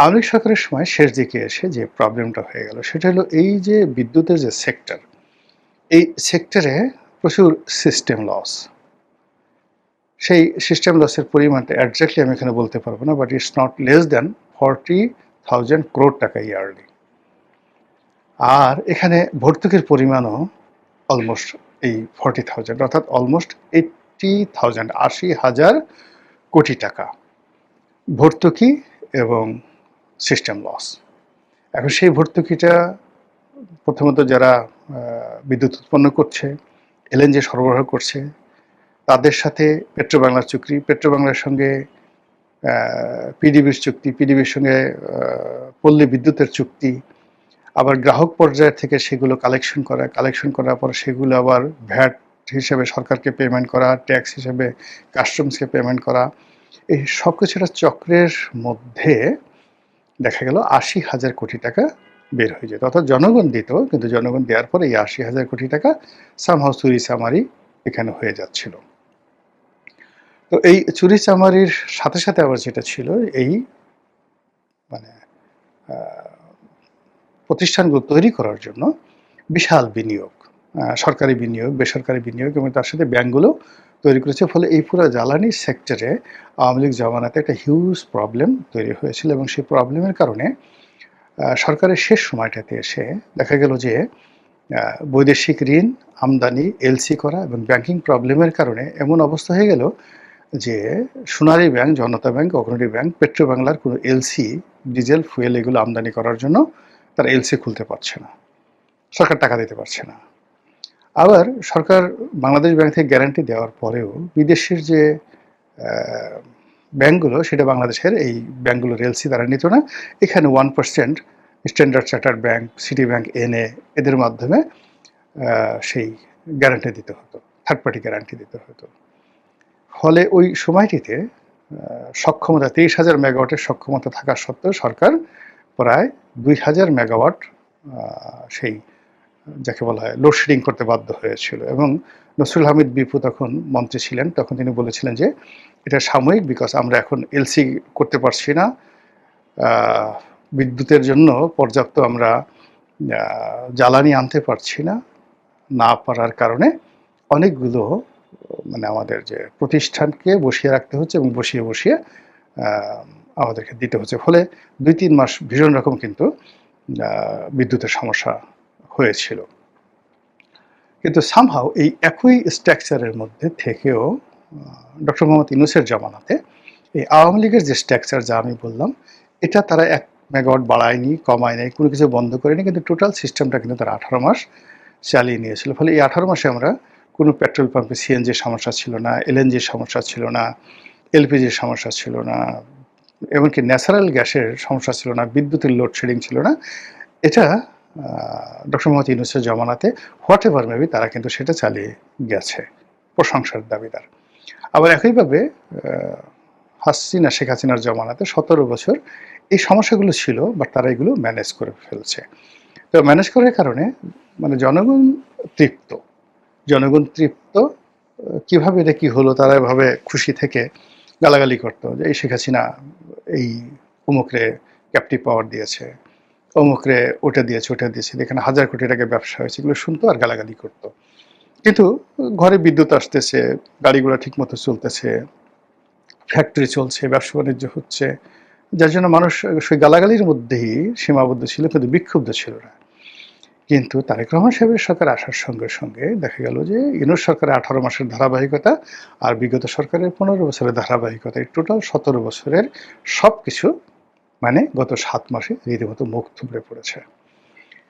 আওয়ামী লীগ সরকারের সময় শেষ দিকে এসে যে প্রবলেমটা হয়ে গেল সেটা হলো এই যে বিদ্যুতের যে সেক্টর, এই সেক্টরে প্রচুর সিস্টেম লস। সেই সিস্টেম লসের পরিমাণটা এক্সাক্টলি আমি এখানে বলতে পারবো না, but it's not less than 40,000 crore টাকা ইয়ারলি। আর এখানে ভর্তুকির পরিমাণও অলমোস্ট এই 40,000, অর্থাৎ অলমোস্ট 80,000, 80,000 কোটি টাকা ভর্তুকি এবং সিস্টেম লস। এখন সেই ভর্তুকিটা প্রথমত যারা বিদ্যুৎ উৎপন্ন করছে, এলএনজি সরবরাহ করছে, তাদের সাথে পেট্রোবাংলার চুক্তি, পেট্রোবাংলার সঙ্গে পিডিবির চুক্তি, পিডিবির সঙ্গে পল্লী বিদ্যুতের চুক্তি, আবার গ্রাহক পর্যায় থেকে সেগুলো কালেকশন করার পর সেগুলো আবার ভ্যাট হিসেবে সরকারকে পেমেন্ট করা, ট্যাক্স হিসেবে কাস্টমসকে পেমেন্ট করা, এই সব কিছুটা চক্রের মধ্যে দেখা গেল 80,000 কোটি টাকা বের হয়ে যেত। অর্থাৎ জনগণ দিত, কিন্তু জনগণ দেওয়ার পরে এই 80,000 কোটি টাকা সামহাউ চুরি চামারি এখানে হয়ে যাচ্ছিল। তো এই চুরি চামারির সাথে সাথে আবার যেটা ছিল, এই মানে প্রতিষ্ঠানগুলো তৈরি করার জন্য বিশাল বিনিয়োগ, সরকারি বিনিয়োগ, বেসরকারি বিনিয়োগ এবং তার সাথে ব্যাংকগুলো তৈরি করেছে। ফলে এই পুরো জ্বালানি সেক্টরে আওয়ামী লীগ জমানাতে একটা হিউজ প্রবলেম তৈরি হয়েছিল এবং সেই প্রবলেমের কারণে সরকারের শেষ সময়টাতে এসে দেখা গেল যে বৈদেশিক ঋণ, আমদানি, এলসি করা এবং ব্যাংকিং প্রবলেমের কারণে এমন অবস্থা হয়ে গেল যে সোনালী ব্যাংক, জনতা ব্যাংক, অগ্রণী ব্যাংক, পেট্রোবাংলার কোনো এলসি, ডিজেল, ফুয়েল এগুলো আমদানি করার জন্য তারা এলসি খুলতে পারছে না, সরকার টাকা দিতে পারছে না। আবার সরকার বাংলাদেশ ব্যাংক থেকে গ্যারান্টি দেওয়ার পরেও বিদেশের যে ব্যাংকগুলো, সেটা বাংলাদেশের এই ব্যাংকগুলোর এলসি তারা নিত না। এখানে 1% standard chartered bank, city bank এনে এদের মাধ্যমে সেই গ্যারান্টি দিতে হতো, থার্ড পার্টি গ্যারান্টি দিতে হতো। ফলে ওই সময়টিতে সক্ষমতা 23,000 মেগাওয়াটের সক্ষমতা থাকা সত্ত্বেও সরকার প্রায় 2,000 মেগাওয়াট সেই যাকে বলা হয় লোডশেডিং করতে বাধ্য হয়েছিল। এবং নসরুল হামিদ বিপু তখন মন্ত্রী ছিলেন, তখন তিনি বলেছিলেন যে এটা সাময়িক, বিকজ আমরা এখন এলসি করতে পারছি না, বিদ্যুতের জন্য পর্যাপ্ত আমরা জ্বালানি আনতে পারছি না, না পারার কারণে অনেকগুলো আমাদের যে প্রতিষ্ঠানকে বসিয়ে রাখতে হচ্ছে এবং বসিয়ে বসিয়ে আমাদেরকে দিতে হচ্ছে। ফলে 2-3 মাস ভীষণ রকম কিন্তু বিদ্যুতের সমস্যা হয়েছিল। কিন্তু সামহাউ এই একই স্ট্রাকচারের মধ্যে থেকেও ডক্টর মোহাম্মদ ইউনূসের জামানাতে এই আওয়ামী লীগের যে স্ট্রাকচার যা আমি বললাম, এটা তারা 1 মেগাওয়াট বাড়ায়নি, কমায় নাই, কোনো কিছু বন্ধ করেনি, কিন্তু টোটাল সিস্টেমটা কিন্তু তারা 18 মাস চালিয়ে নিয়েছিল। ফলে এই 18 মাসে আমরা কোনো পেট্রোল পাম্পে সিএনজির সমস্যা ছিল না, এলএনজির সমস্যা ছিল না, এলপিজির সমস্যা ছিল না, এমনকি ন্যাচারাল গ্যাসের সমস্যা ছিল না, বিদ্যুতের লোডশেডিং ছিল না। এটা ডক্টর মোহাম্মদ ইউনূসের জমানাতে হোয়াট এভার মেবি তারা কিন্তু সেটা চালিয়ে গেছে, প্রশংসার দাবিদার। আবার একইভাবে হাসিনা, শেখ হাসিনার জমানাতে 17 বছর এই সমস্যাগুলো ছিল, বাট তারা এগুলো ম্যানেজ করে ফেলছে। তো ম্যানেজ করার কারণে জনগণ তৃপ্ত। জনগণ তৃপ্ত কীভাবে, এটা কী হলো, তারা এভাবে খুশি থেকে গালাগালি করতো যে এই শেখ হাসিনা এই অমুকরে ক্যাপটিভ পাওয়ার দিয়েছে, অমুকরে ওটা দিয়েছে, ওটা দিয়েছে, এখানে 1,000 কোটি টাকা ব্যবসা হয়েছে, এগুলো শুনতো আর গালাগালি করতো। কিন্তু ঘরে বিদ্যুৎ আসতেছে, গাড়িগুলো ঠিকমতো চলতেছে, ফ্যাক্টরি চলছে, ব্যবসা বাণিজ্য হচ্ছে, যার জন্য মানুষ সেই গালাগালির মধ্যেই সীমাবদ্ধ ছিল, কিন্তু বিক্ষুব্ধ ছিল না। কিন্তু তারেক রহমান সাহেবের সরকার আসার সঙ্গে সঙ্গে দেখা গেল যে ইউনূস সরকারের 18 মাসের ধারাবাহিকতা আর বিগত সরকারের 15 বছরের ধারাবাহিকতা, এই টোটাল 17 বছরের সব কিছু গত 7 মাসে রীতিমতো মুখ থুবড়ে পড়েছে।